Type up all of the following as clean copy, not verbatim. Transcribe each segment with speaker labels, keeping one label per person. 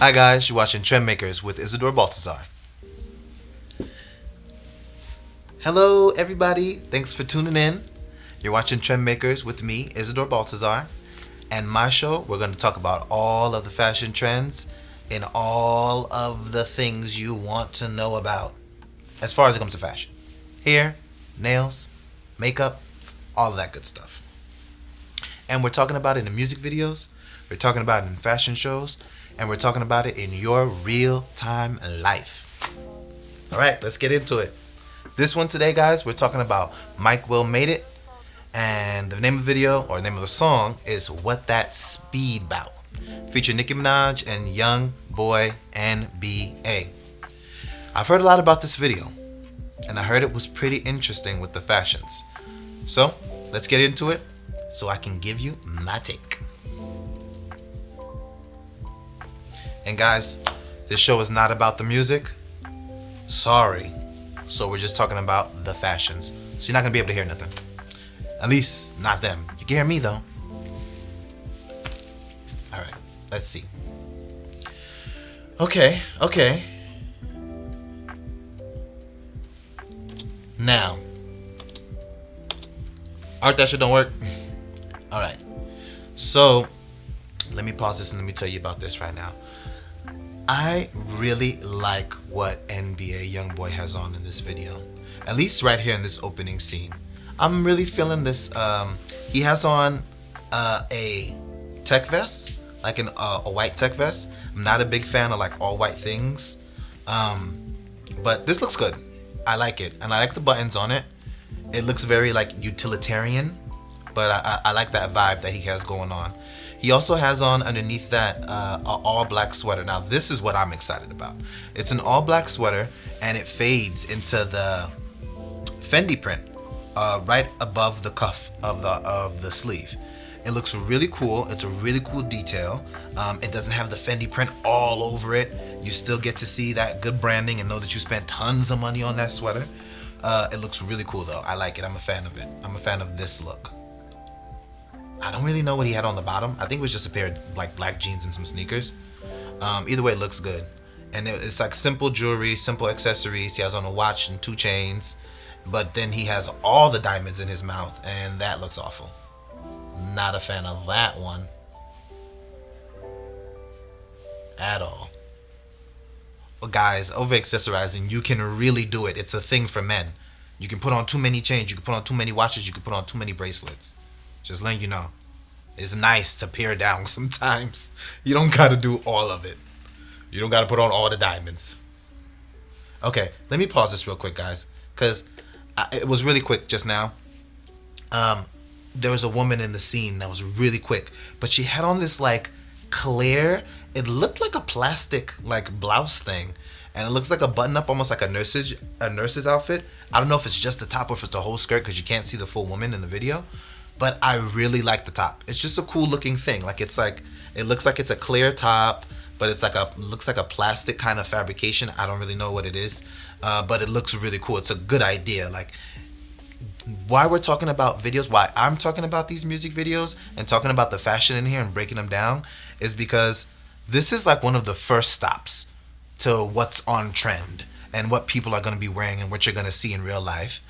Speaker 1: Hi guys, you're watching Trendmakers with Isidore Baltazar. Hello everybody, thanks for tuning in. You're watching Trendmakers with me, Isidore Baltazar. And my show, we're going to talk about all of the fashion trends and all of the things you want to know about as far as it comes to fashion. Hair, nails, makeup, all of that good stuff. And we're talking about it in music videos, we're talking about it in fashion shows, and we're talking about it in your real-time life. All right, let's get into it. This one today, guys, we're talking about Mike Will Made It, and the name of the video, or the name of the song, is What That Speed Bout, featuring Nicki Minaj and Young Boy NBA. I've heard a lot about this video, and I heard it was pretty interesting with the fashions. So, let's get into it so I can give you my take. And guys, this show is not about the music. Sorry. So we're just talking about the fashions. So you're not going to be able to hear nothing. At least, not them. You can hear me, though. Alright, let's see. Okay. Now. Art, that shit don't work. Alright. So, let me pause this and let me tell you about this right now. I really like what NBA Youngboy has on in this video. At least right here in this opening scene. I'm really feeling this. He has on a tech vest, like a white tech vest. I'm not a big fan of like all white things. But this looks good. I like it. And I like the buttons on it. It looks very like utilitarian. But I like that vibe that he has going on. He also has on underneath that an all black sweater. Now this is what I'm excited about. It's an all black sweater and it fades into the Fendi print right above the cuff of the sleeve. It looks really cool. It's a really cool detail. It doesn't have the Fendi print all over it. You still get to see that good branding and know that you spent tons of money on that sweater. It looks really cool though. I like it. I'm a fan of it. I'm a fan of this look. I don't really know what he had on the bottom. I think it was just a pair of like black jeans and some sneakers. Either way, it looks good. And it's like simple jewelry, simple accessories. He has on a watch and 2 chains. But then he has all the diamonds in his mouth. And that looks awful. Not a fan of that one. At all. But guys, over accessorizing, you can really do it. It's a thing for men. You can put on too many chains. You can put on too many watches. You can put on too many bracelets. Just letting you know. It's nice to pare down sometimes. You don't gotta do all of it. You don't gotta put on all the diamonds. Okay, let me pause this real quick, guys. Because it was really quick just now. There was a woman in the scene that was really quick. But she had on this like clear, it looked like a plastic like blouse thing. And it looks like a button up, almost like a nurse's outfit. I don't know if it's just the top or if it's the whole skirt because you can't see the full woman in the video. But I really like the top. It's just a cool looking thing. Like it's like, it looks like it's a clear top, but it's like looks like a plastic kind of fabrication. I don't really know what it is, but it looks really cool. It's a good idea. Like why we're talking about videos, why I'm talking about these music videos and talking about the fashion in here and breaking them down is because this is like one of the first stops to what's on trend and what people are going to be wearing and what you're going to see in real life.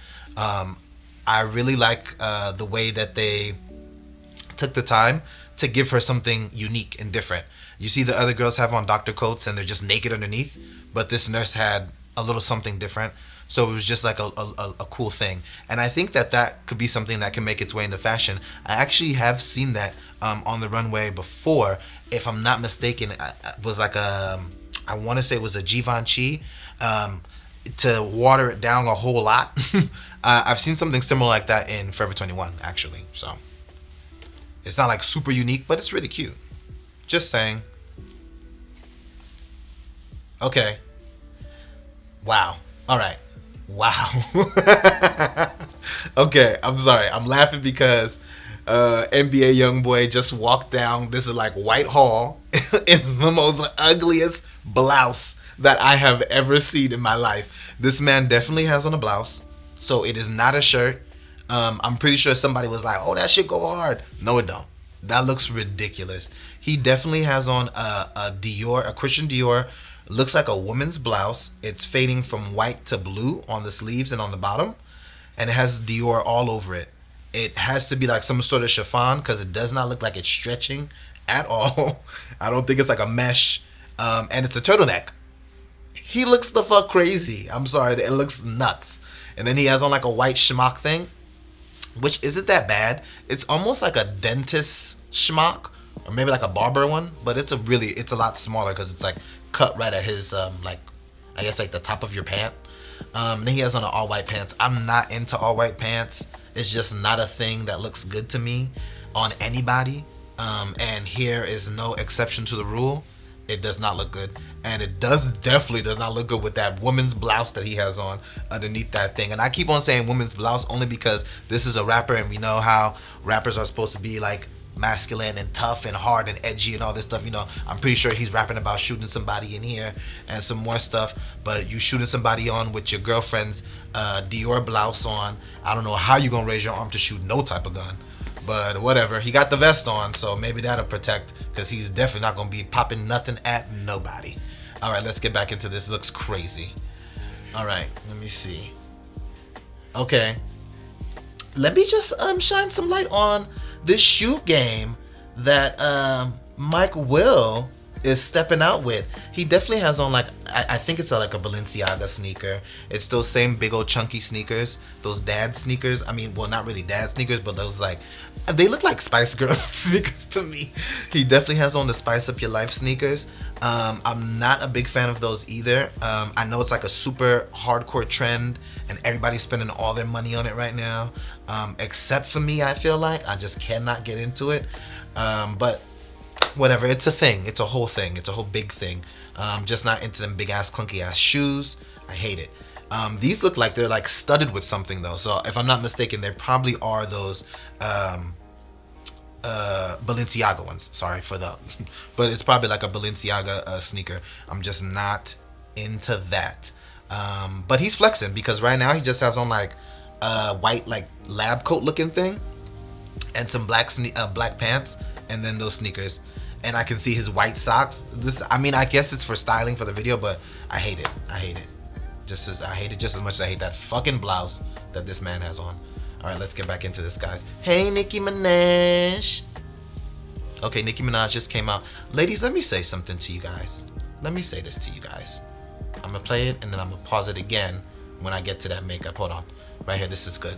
Speaker 1: I really like the way that they took the time to give her something unique and different. You see the other girls have on doctor coats and they're just naked underneath, but this nurse had a little something different. So it was just like a cool thing. And I think that could be something that can make its way into fashion. I actually have seen that on the runway before. If I'm not mistaken, it was like I want to say it was a Givenchy. To water it down a whole lot. I've seen something similar like that in Forever 21 actually, so it's not like super unique, but it's really cute. Just saying. Okay. Wow. All right. Wow. Okay, I'm sorry. I'm laughing because NBA Youngboy just walked down this is like Whitehall in the most ugliest blouse that I have ever seen in my life. This man definitely has on a blouse, so it is not a shirt. I'm pretty sure somebody was like, "Oh, that shit go hard." No, it don't. That looks ridiculous. He definitely has on a Dior, a Christian Dior. Looks like a woman's blouse. It's fading from white to blue on the sleeves and on the bottom, and it has Dior all over it. It has to be like some sort of chiffon because it does not look like it's stretching at all. I don't think it's like a mesh, and it's a turtleneck. He looks the fuck crazy. I'm sorry, it looks nuts. And then he has on like a white schmuck thing, which isn't that bad. It's almost like a dentist schmuck, or maybe like a barber one, but it's a lot smaller because it's like cut right at his like, I guess like the top of your pant. Then he has on an all white pants. I'm not into all white pants. It's just not a thing that looks good to me on anybody. And here is no exception to the rule. It does not look good, and it definitely does not look good with that woman's blouse that he has on underneath that thing. And I keep on saying woman's blouse only because this is a rapper, and we know how rappers are supposed to be like masculine and tough and hard and edgy and all this stuff. You know, I'm pretty sure he's rapping about shooting somebody in here and some more stuff, but you shooting somebody on with your girlfriend's Dior blouse on, I don't know how you gonna raise your arm to shoot no type of gun. But whatever, he got the vest on, so maybe that'll protect, because he's definitely not gonna be popping nothing at nobody. All right, let's get back into this. It looks crazy. All right, let me see. Okay, let me just shine some light on this shoe game that Mike Will is stepping out with. He definitely has on like, I think it's like a Balenciaga sneaker. It's those same big old chunky sneakers, those dad sneakers. I mean, well, not really dad sneakers, but those like, they look like Spice Girls sneakers to me. He definitely has on the Spice Up Your Life sneakers. I'm not a big fan of those either. I know it's like a super hardcore trend and everybody's spending all their money on it right now. Except for me, I feel like I just cannot get into it. But whatever, it's a thing. It's a whole thing. It's a whole big thing. Just not into them big ass clunky ass shoes. I hate it. These look like they're like studded with something though. So if I'm not mistaken, there probably are those Balenciaga ones. Sorry for the, but it's probably like a Balenciaga sneaker. I'm just not into that. But he's flexing because right now he just has on like a white like lab coat looking thing and some black pants and then those sneakers. And I can see his white socks. I mean, I guess it's for styling for the video, but I hate it. I hate it. I hate it just as much as I hate that fucking blouse that this man has on. All right, let's get back into this, guys. Hey, Nicki Minaj. Okay, Nicki Minaj just came out. Ladies, let me say something to you guys. Let me say this to you guys. I'm gonna play it and then I'm gonna pause it again when I get to that makeup. Hold on. Right here, this is good.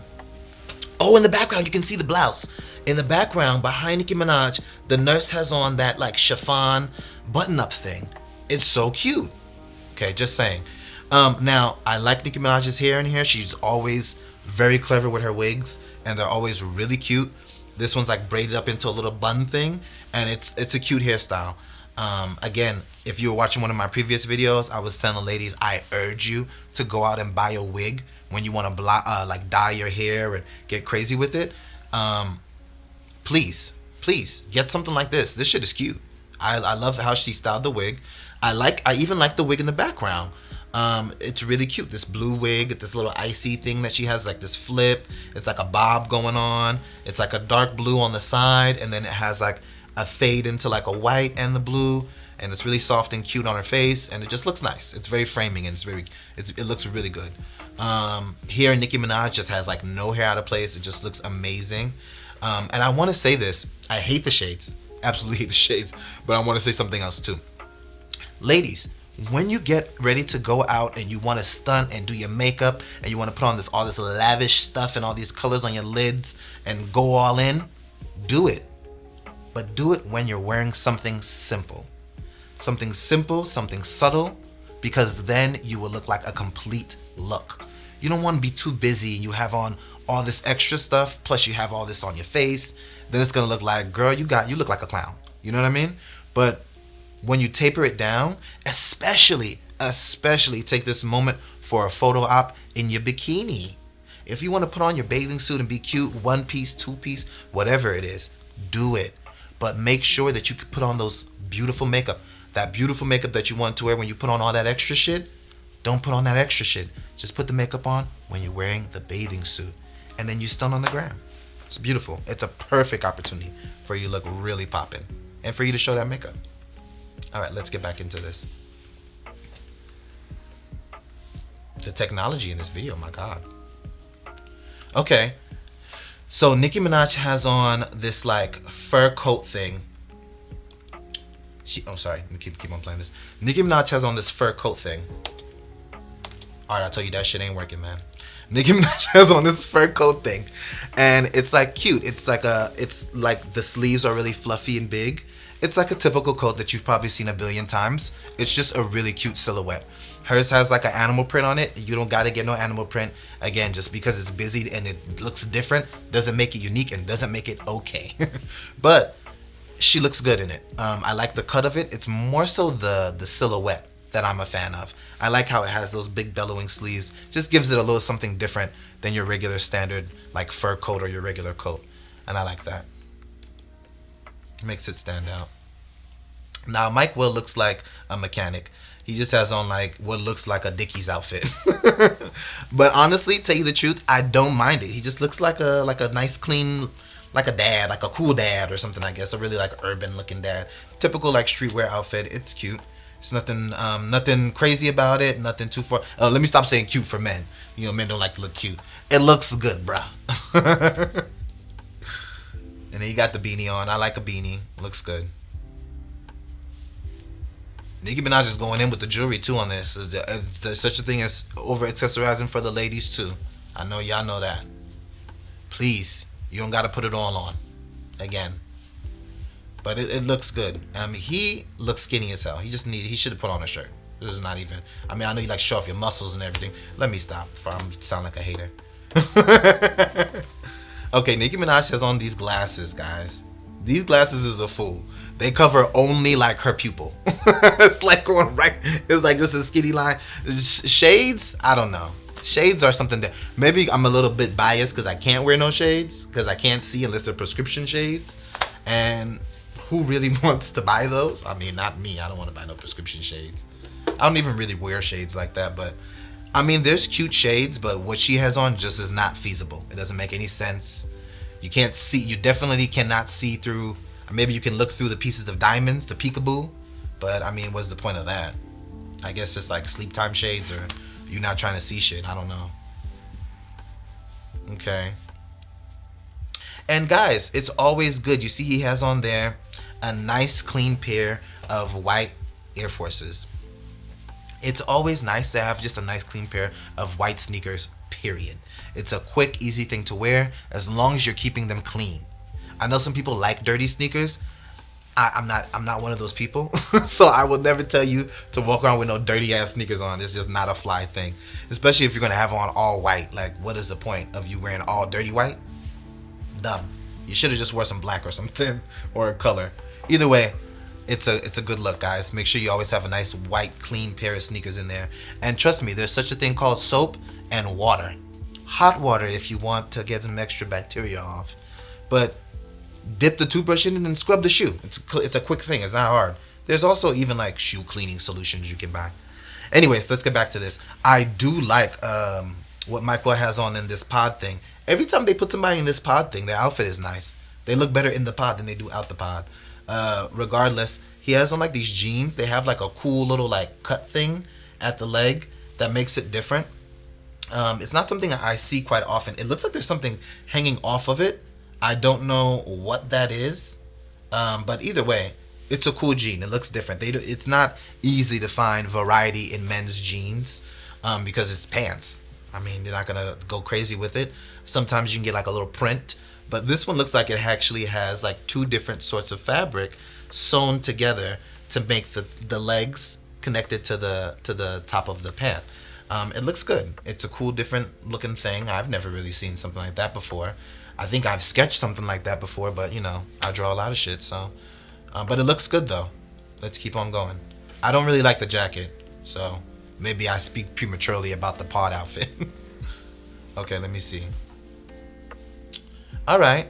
Speaker 1: Oh, in the background, you can see the blouse. In the background, behind Nicki Minaj, the nurse has on that like chiffon button-up thing. It's so cute. Okay, just saying. Now, I like Nicki Minaj's hair in here. She's always very clever with her wigs, and they're always really cute. This one's like braided up into a little bun thing, and it's a cute hairstyle. Again, if you were watching one of my previous videos, I was telling ladies, I urge you to go out and buy a wig when you want to like dye your hair and get crazy with it. Please get something like this. This shit is cute. I love how she styled the wig. I even like the wig in the background. It's really cute. This blue wig, this little icy thing that she has, like this flip. It's like a bob going on. It's like a dark blue on the side, and then it has like a fade into like a white and the blue, and it's really soft and cute on her face, and it just looks nice. It's very framing, and it looks really good. Here Nicki Minaj just has like no hair out of place. It just looks amazing. And I want to say this. I hate the shades. Absolutely hate the shades. But I want to say something else too. Ladies, when you get ready to go out and you want to stunt and do your makeup and you want to put on all this lavish stuff and all these colors on your lids and go all in, do it. But do it when you're wearing something simple. Something simple, something subtle, because then you will look like a complete look. You don't want to be too busy and you have on all this extra stuff, plus you have all this on your face, then it's gonna look like, girl, you look like a clown. You know what I mean? But when you taper it down, especially take this moment for a photo op in your bikini. If you want to put on your bathing suit and be cute, 1 piece, 2 piece, whatever it is, do it. But make sure that you can put on those beautiful makeup. That beautiful makeup that you want to wear when you put on all that extra shit, don't put on that extra shit. Just put the makeup on when you're wearing the bathing suit. And then you stunt on the gram. It's beautiful. It's a perfect opportunity for you to look really popping and for you to show that makeup. All right, let's get back into this. The technology in this video, my God. Okay, so Nicki Minaj has on this like fur coat thing. Oh, sorry, let me keep on playing this. Nicki Minaj has on this fur coat thing. All right, I told you that shit ain't working, man. Nicki Minaj has on this fur coat thing, and it's like cute. It's like the sleeves are really fluffy and big. It's like a typical coat that you've probably seen a billion times. It's just a really cute silhouette. Hers has like an animal print on it. You don't gotta get no animal print. Again, just because it's busy and it looks different doesn't make it unique and doesn't make it okay. But she looks good in it. I like the cut of it. It's more so the silhouette that I'm a fan of. I like how it has those big bellowing sleeves. Just gives it a little something different than your regular standard like fur coat or your regular coat. And I like that. Makes it stand out. Now Mike Will looks like a mechanic. He just has on like what looks like a Dickies outfit. But honestly, tell you the truth, I don't mind it. He just looks like a nice clean, like a dad, like a cool dad or something, I guess. A really like urban looking dad. Typical like streetwear outfit. It's cute. It's nothing crazy about it. Nothing too far. Oh, let me stop saying cute for men. You know, men don't like to look cute. It looks good, bruh. And then you got the beanie on. I like a beanie. Looks good. Nicki Minaj is going in with the jewelry too on this. There's such a thing as over accessorizing for the ladies too. I know y'all know that. Please, you don't gotta put it all on. Again. But it looks good. He looks skinny as hell. He should have put on a shirt. This is not even. I mean, I know you like show off your muscles and everything. Let me stop before I sound like a hater. Okay, Nicki Minaj has on these glasses, guys. These glasses is a fool. They cover only like her pupil. It's like going right. It's like just a skinny line. Shades, I don't know. Shades are something that maybe I'm a little bit biased because I can't wear no shades because I can't see unless they're prescription shades. And who really wants to buy those? I mean, not me. I don't want to buy no prescription shades. I don't even really wear shades like that, but I mean, there's cute shades, but what she has on just is not feasible. It doesn't make any sense. You can't see. You definitely cannot see through. Maybe you can look through the pieces of diamonds, the peekaboo, but I mean, what's the point of that? I guess it's like sleep time shades, or you're not trying to see shit. I don't know. Okay. And guys, it's always good. You see, he has on there a nice, clean pair of white Air Forces. It's always nice to have just a nice clean pair of white sneakers, period. It's a quick, easy thing to wear as long as you're keeping them clean. I know some people like dirty sneakers. I'm not one of those people. So I will never tell you to walk around with no dirty ass sneakers on. It's just not a fly thing. Especially if you're gonna have on all white. Like, what is the point of you wearing all dirty white? Dumb. You should have just wore some black or something, or a color. Either way, it's a good look, guys. Make sure you always have a nice white clean pair of sneakers in there. And trust me, there's such a thing called soap and water. Hot water if you want to get some extra bacteria off, but dip the toothbrush in it and scrub the shoe. It's a quick thing. It's not hard. There's also even like shoe cleaning solutions you can buy. Anyways, let's get back to this. I do like what Michael has on in this pod thing. Every time they put somebody in this pod thing, their outfit is nice. They look better in the pod than they do out the pod. Regardless, he has on like these jeans. They have like a cool little like cut thing at the leg that makes it different. It's not something I see quite often. It looks like there's something hanging off of it. I don't know what that is, but either way, it's a cool jean. It looks different. It's not easy to find variety in men's jeans because it's pants. I mean, you're not gonna go crazy with it. Sometimes you can get like a little print, but this one looks like it actually has like two different sorts of fabric sewn together to make the legs connected to the top of the pant. It looks good. It's a cool, different looking thing. I've never really seen something like that before. I think I've sketched something like that before, but you know, I draw a lot of shit, so. But it looks good though. Let's keep on going. I don't really like the jacket, so maybe I speak prematurely about the pod outfit. Okay, let me see. All right.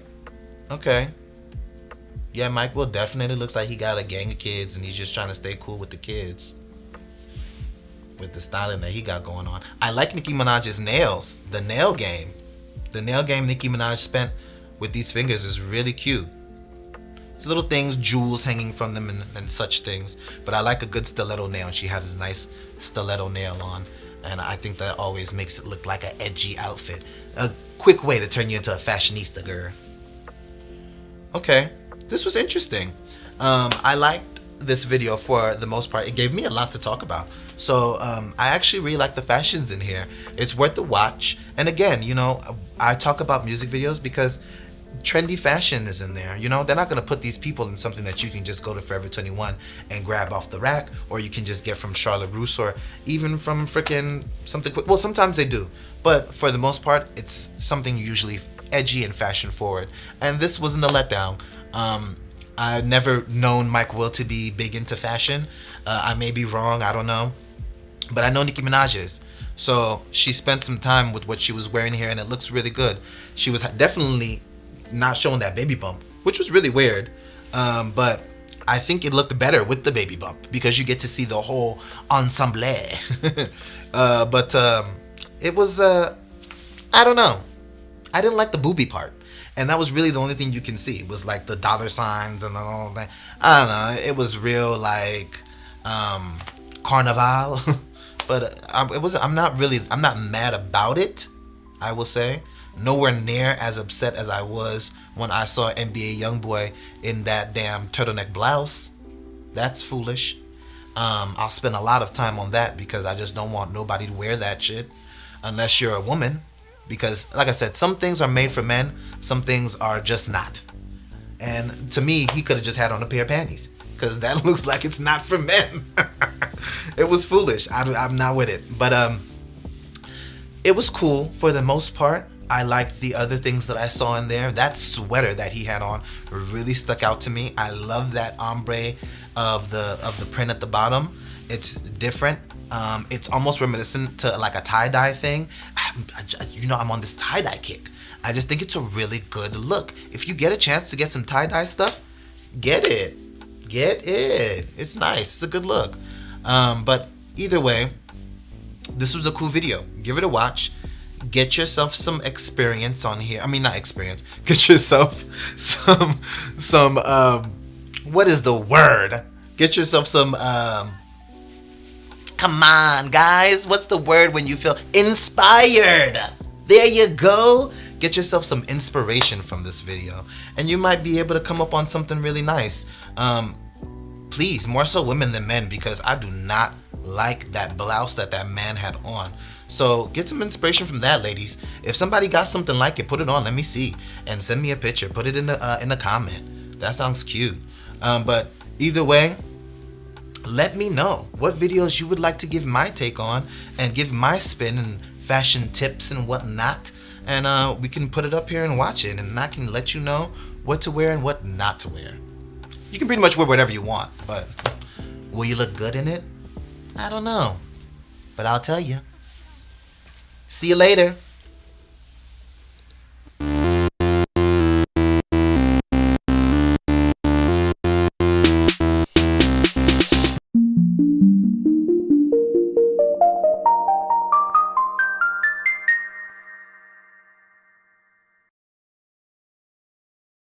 Speaker 1: Okay. Yeah, Mike Will definitely looks like he got a gang of kids and he's just trying to stay cool with the kids. With the styling that he got going on. I like Nicki Minaj's nails. The nail game. The nail game Nicki Minaj spent with these fingers is really cute. It's little things, jewels hanging from them and such things. But I like a good stiletto nail, and she has this nice stiletto nail on. And I think that always makes it look like an edgy outfit. A quick way to turn you into a fashionista, girl. Okay, this was interesting. I liked this video for the most part. It gave me a lot to talk about. So I actually really like the fashions in here. It's worth the watch. And again, you know, I talk about music videos because trendy fashion is in there. You know, they're not going to put these people in something that you can just go to Forever 21 and grab off the rack, or you can just get from Charlotte Russe, or even from freaking something quick. Well, sometimes they do, but for the most part, it's something usually edgy and fashion forward. And this wasn't a letdown. I've never known Mike Will to be big into fashion. I may be wrong, I don't know. But I know Nicki Minaj is. So she spent some time with what she was wearing here, and it looks really good. She was definitely not showing that baby bump, which was really weird. But I think it looked better with the baby bump because you get to see the whole ensemble. But it was, I don't know. I didn't like the booby part. And that was really the only thing you can see. It was like the dollar signs and all that. I don't know. It was real like Carnival. But I'm not mad about it, I will say. Nowhere near as upset as I was when I saw NBA Youngboy in that damn turtleneck blouse. That's foolish. I'll spend a lot of time on that because I just don't want nobody to wear that shit unless you're a woman. Because, like I said, some things are made for men, some things are just not. And to me, he could have just had on a pair of panties, because that looks like it's not for men. It was foolish. I'm not with it. But it was cool for the most part. I liked the other things that I saw in there. That sweater that he had on really stuck out to me. I love that ombre of the print at the bottom. It's different. It's almost reminiscent to like a tie-dye thing. You know, I'm on this tie-dye kick. I just think it's a really good look. If you get a chance to get some tie-dye stuff, get it. Get it. It's nice. It's a good look. But either way, this was a cool video. Give it a watch. Get yourself some experience on here. I mean, not experience. Get yourself some what is the word? Get yourself some come on, guys. What's the word when you feel inspired? There you go. Get yourself some inspiration from this video, and you might be able to come up on something really nice. Please, more so women than men, because I do not like that blouse that man had on. So get some inspiration from that, ladies. If somebody got something like it, put it on. Let me see, and send me a picture. Put it in the comment. That sounds cute. But either way, let me know what videos you would like to give my take on and give my spin and fashion tips and whatnot. And we can put it up here and watch it, and I can let you know what to wear and what not to wear. You can pretty much wear whatever you want, but will you look good in it? I don't know, but I'll tell you. See you later.